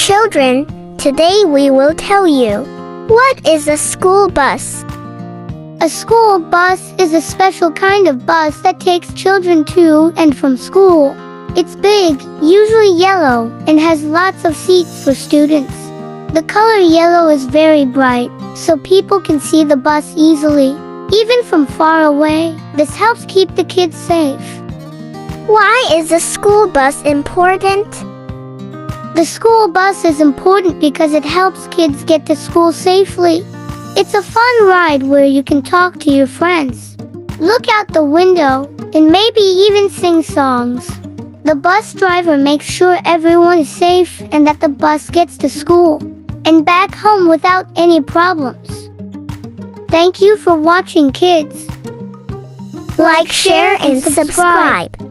Children, today we will tell you, what is a school bus? A school bus is a special kind of bus that takes children to and from school. It's big, usually yellow, and has lots of seats for students. The color yellow is very bright, so people can see the bus easily, even from far away. This helps keep the kids safe. Why is a school bus important? The school bus is important because it helps kids get to school safely. It's a fun ride where you can talk to your friends, look out the window, and maybe even sing songs. The bus driver makes sure everyone is safe and that the bus gets to school and back home without any problems. Thank you for watching, kids. Like, share, and subscribe.